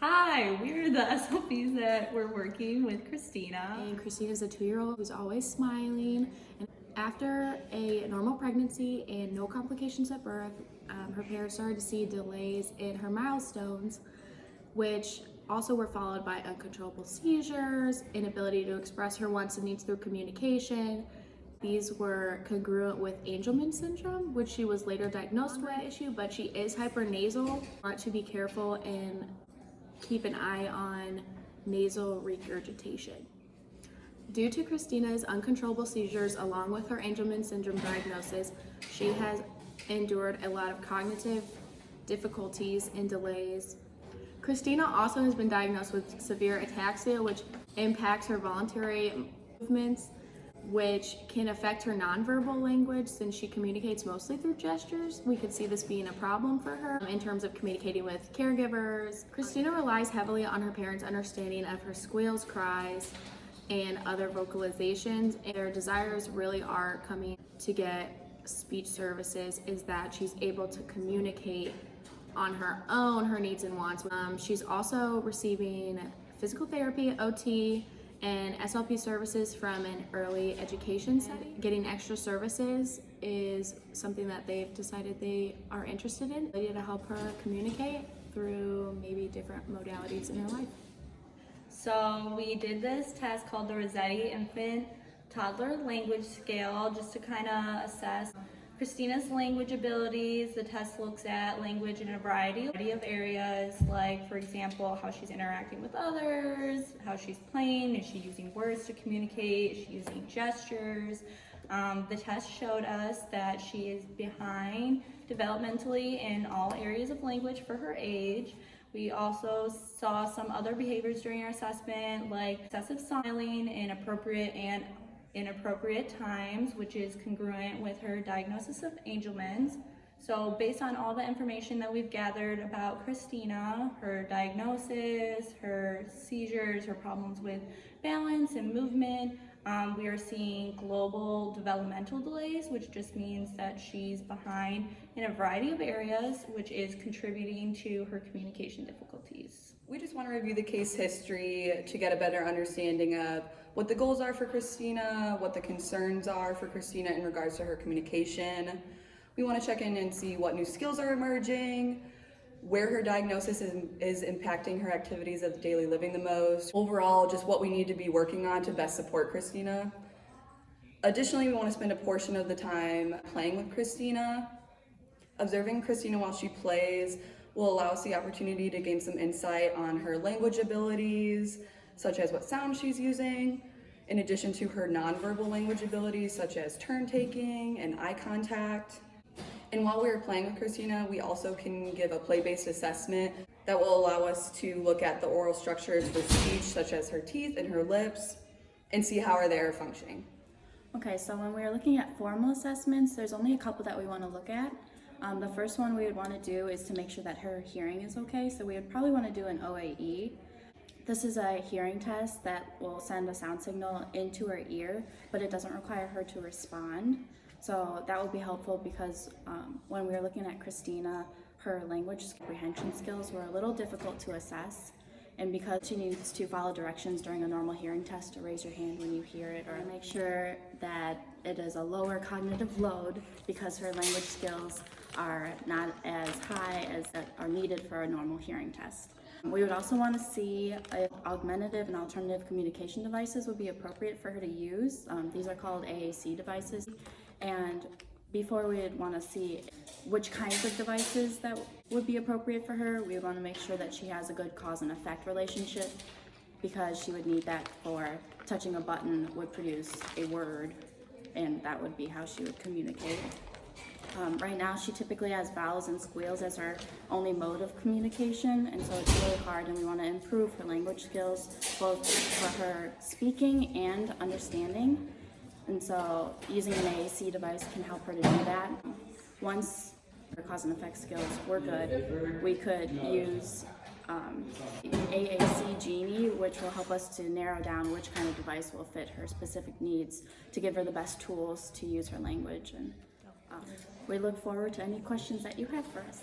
Hi, we're the SLPs that we're working with Christina. And Christina's a 2-year-old who's always smiling. And after a normal pregnancy and no complications at birth, her parents started to see delays in her milestones, which also were followed by uncontrollable seizures, inability to express her wants and needs through communication. These were congruent with Angelman syndrome, which she was later diagnosed with issue, but she is hypernasal. Want to be careful and keep an eye on nasal regurgitation. Due to Christina's uncontrollable seizures along with her Angelman syndrome diagnosis, she has endured a lot of cognitive difficulties and delays. Christina also has been diagnosed with severe ataxia, which impacts her voluntary movements, which can affect her nonverbal language since she communicates mostly through gestures. We could see this being a problem for her in terms of communicating with caregivers. Christina relies heavily on her parents' understanding of her squeals, cries, and other vocalizations. And their desires really are coming to get speech services is that she's able to communicate on her own her needs and wants. She's also receiving physical therapy, OT, and SLP services from an early education setting. Getting extra services is something that they've decided they are interested in to help her communicate through maybe different modalities in her life. So we did this test called the Rossetti Infant Toddler Language Scale just to kind of assess Christina's language abilities. The test looks at language in a variety of areas, like, for example, how she's interacting with others, how she's playing, is she using words to communicate, is she using gestures. The test showed us that she is behind developmentally in all areas of language for her age. We also saw some other behaviors during our assessment, like excessive smiling in appropriate and inappropriate times, which is congruent with her diagnosis of Angelman's. So based on all the information that we've gathered about Christina, her diagnosis, her seizures, her problems with balance and movement, we are seeing global developmental delays, which just means that she's behind in a variety of areas, which is contributing to her communication difficulties. We just want to review the case history to get a better understanding of what the goals are for Christina, what the concerns are for Christina in regards to her communication. We want to check in and see what new skills are emerging, where her diagnosis is impacting her activities of daily living the most. Overall, just what we need to be working on to best support Christina. Additionally, we want to spend a portion of the time playing with Christina. Observing Christina while she plays will allow us the opportunity to gain some insight on her language abilities, such as what sound she's using, in addition to her nonverbal language abilities, such as turn taking and eye contact. And while we are playing with Christina, we also can give a play-based assessment that will allow us to look at the oral structures for speech, such as her teeth and her lips, and see how they are functioning. Okay, so when we're looking at formal assessments, there's only a couple that we want to look at. The first one we would want to do is to make sure that her hearing is okay, so we would probably want to do an OAE. This is a hearing test that will send a sound signal into her ear, but it doesn't require her to respond. So that will be helpful because when we were looking at Christina, her language comprehension skills were a little difficult to assess. And because she needs to follow directions during a normal hearing test to raise your hand when you hear it, or make sure that it is a lower cognitive load because her language skills are not as high as that are needed for a normal hearing test. We would also want to see if augmentative and alternative communication devices would be appropriate for her to use. These are called AAC devices. And before we would want to see which kinds of devices that would be appropriate for her, we would want to make sure that she has a good cause and effect relationship because she would need that for touching a button would produce a word, and that would be how she would communicate. Right now, she typically has vowels and squeals as her only mode of communication, and so it's really hard, and we want to improve her language skills, both for her speaking and understanding. And so using an AAC device can help her to do that. Once her cause and effect skills were good, we could use AAC Genie, which will help us to narrow down which kind of device will fit her specific needs to give her the best tools to use her language. And we look forward to any questions that you have for us.